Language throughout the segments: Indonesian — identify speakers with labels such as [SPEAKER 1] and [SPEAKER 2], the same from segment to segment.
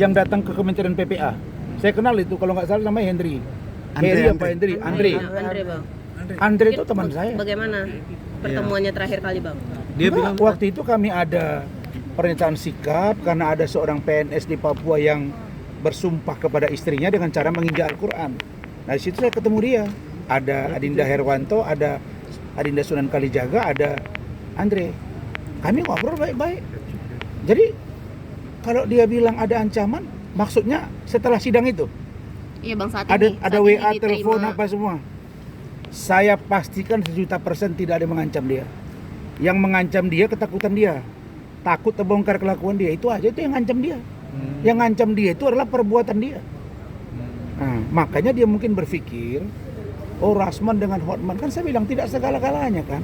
[SPEAKER 1] yang datang ke Kementerian PPA. Saya kenal itu, kalau nggak salah namanya Hendri. Andre
[SPEAKER 2] Bang.
[SPEAKER 1] Andre itu teman saya.
[SPEAKER 2] Bagaimana pertemuannya terakhir kali Bang?
[SPEAKER 1] Dia bilang waktu itu kami ada pernyataan sikap karena ada seorang PNS di Papua yang bersumpah kepada istrinya dengan cara menginjak Al-Quran. Nah di situ saya ketemu dia. Ada Adinda Herwanto, ada Adinda Sunan Kalijaga, ada Andre. Kami ngobrol baik-baik. Jadi kalau dia bilang ada ancaman, maksudnya setelah sidang itu?
[SPEAKER 2] Iya Bang, saat
[SPEAKER 1] ada
[SPEAKER 2] ini.
[SPEAKER 1] Ada
[SPEAKER 2] saat
[SPEAKER 1] WA,
[SPEAKER 2] ini
[SPEAKER 1] telepon apa semua. Saya pastikan 1.000.000% tidak ada yang mengancam dia. Yang mengancam dia ketakutan dia. Takut terbongkar kelakuan dia. Itu aja, itu yang ngancam dia. Yang ngancam dia itu adalah perbuatan dia. Nah, makanya dia mungkin berpikir, oh Rasman dengan Hotman, kan saya bilang tidak segala-galanya kan.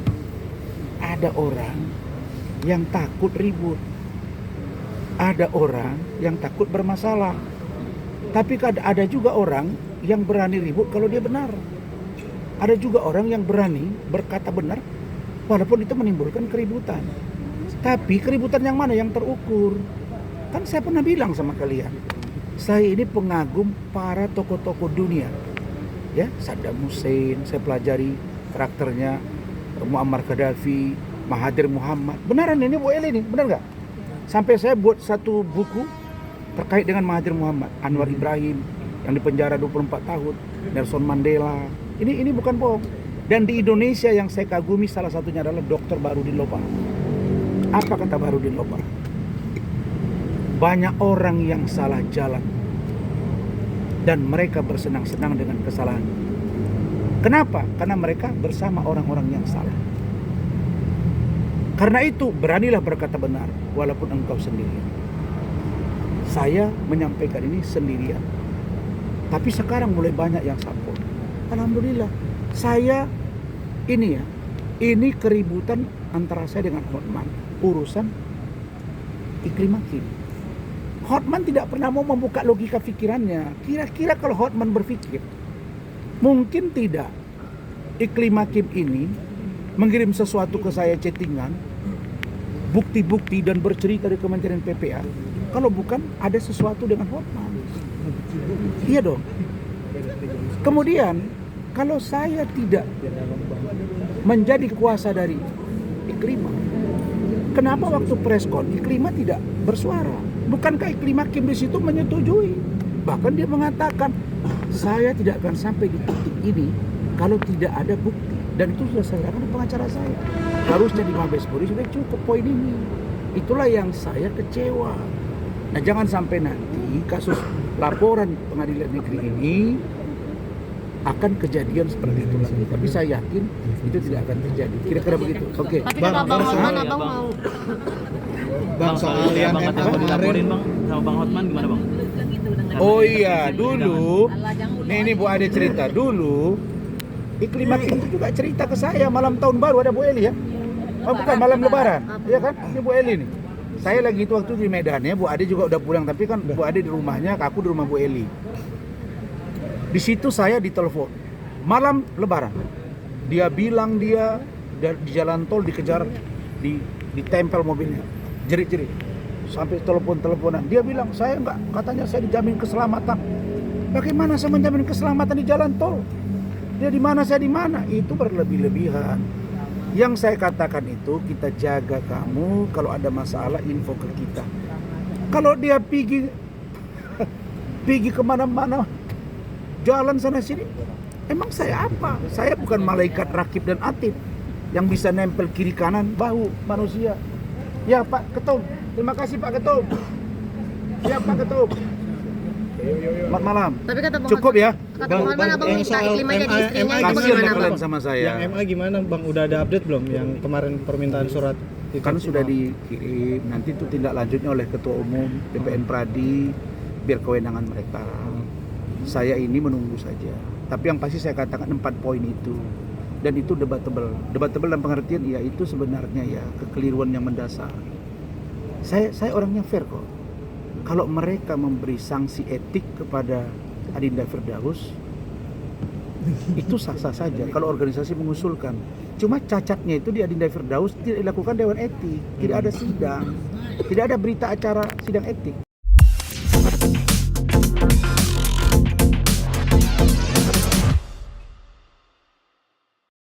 [SPEAKER 1] Ada orang yang takut ribut. Ada orang yang takut bermasalah. Tapi ada juga orang yang berani ribut kalau dia benar. Ada juga orang yang berani berkata benar walaupun itu menimbulkan keributan. Tapi keributan yang mana yang terukur? Kan saya pernah bilang sama kalian, saya ini pengagum para tokoh-tokoh dunia. Ya, Saddam Hussein, saya pelajari karakternya, Muammar Gaddafi, Mahathir Muhammad. Benaran ini Bu Eli ini, benar nggak? Sampai saya buat satu buku terkait dengan Mahathir Muhammad, Anwar Ibrahim yang dipenjara 24 tahun, Nelson Mandela. Ini bukan bohong. Dan di Indonesia yang saya kagumi salah satunya adalah Dr. Barudin Lopa. Apa kata Barudin Lopa? Banyak orang yang salah jalan dan mereka bersenang-senang dengan kesalahan. Kenapa? Karena mereka bersama orang-orang yang salah. Karena itu beranilah berkata benar walaupun engkau sendirian. Saya menyampaikan ini sendirian. Tapi sekarang mulai banyak yang support. Alhamdulillah. Saya ini keributan antara saya dengan Hotman. Urusan iklim makin. Hotman tidak pernah mau membuka logika pikirannya. Kira-kira kalau Hotman berpikir, mungkin tidak iklim hakim ini mengirim sesuatu ke saya chattingan, bukti-bukti dan bercerita di Kementerian PPA, kalau bukan ada sesuatu dengan Hotman. Iya dong. Kemudian kalau saya tidak menjadi kuasa dari Iklima, kenapa waktu preskon Iklima tidak bersuara? Bukankah Iklima Hakim di situ menyetujui? Bahkan dia mengatakan, saya tidak akan sampai di titik ini kalau tidak ada bukti. Dan itu sudah saya katakan di pengacara saya. Harusnya di Mabes Polri sudah cukup poin ini. Itulah yang saya kecewa. Nah, jangan sampai nanti kasus laporan pengadilan negeri ini akan kejadian seperti itu lagi. Tapi saya yakin itu tidak akan terjadi. Kira-kira begitu. Oke.
[SPEAKER 2] Tapi kata Bang Hotman, Abang mau.
[SPEAKER 3] Bang, soal yang
[SPEAKER 4] Bang dilaporin Bang sama Bang Hotman gimana Bang?
[SPEAKER 1] Oh iya, dulu ini Bu Ade cerita dulu. Iklim Hakim itu juga cerita ke saya malam tahun baru, ada Bu Eli ya. Oh bukan, malam lebaran. Iya kan? Ini Bu Eli nih. Saya lagi itu waktu di Medan ya, Bu Ade juga udah pulang, tapi kan Bu Ade di rumahnya, aku di rumah Bu Eli. Di situ saya ditelepon malam lebaran. Dia bilang dia di jalan tol dikejar, ditempel mobilnya. Jerit-jerit. Sampai telepon-teleponan. Dia bilang, saya enggak, katanya saya dijamin keselamatan. Bagaimana saya menjamin keselamatan di jalan tol? Dia di mana, saya di mana? Itu berlebih-lebihan. Yang saya katakan itu, kita jaga kamu, kalau ada masalah info ke kita. Kalau dia pergi kemana-mana, jalan sana sini, emang saya apa? Saya bukan malaikat rakib dan atid yang bisa nempel kiri kanan bahu manusia. Ya Pak Ketum, terima kasih Pak Ketum. Siap Pak Ketum. Selamat malam.
[SPEAKER 2] Tapi kata Bang
[SPEAKER 1] Cukup ya.
[SPEAKER 2] Kata Bang Hotman, Abang minta Iklima jadi istrinya, itu
[SPEAKER 1] Kasihan
[SPEAKER 2] bagaimana
[SPEAKER 1] kalian
[SPEAKER 2] Bang?
[SPEAKER 1] sama saya.
[SPEAKER 3] yang MA gimana Bang? Udah ada update belum yang kemarin permintaan surat itu?
[SPEAKER 1] Kan sudah dikirim, nanti itu tindak lanjutnya oleh Ketua Umum BPN Pradi, biar kewenangan mereka. Saya ini menunggu saja. Tapi yang pasti saya katakan 4 poin itu. Dan itu debatable. Debatable dalam pengertian ya itu sebenarnya ya kekeliruan yang mendasar. Saya orangnya fair kok. Kalau mereka memberi sanksi etik kepada Adinda Firdaus, itu sah-sah saja kalau organisasi mengusulkan. Cuma cacatnya itu di Adinda Firdaus tidak dilakukan Dewan Etik, tidak ada sidang, tidak ada berita acara sidang etik.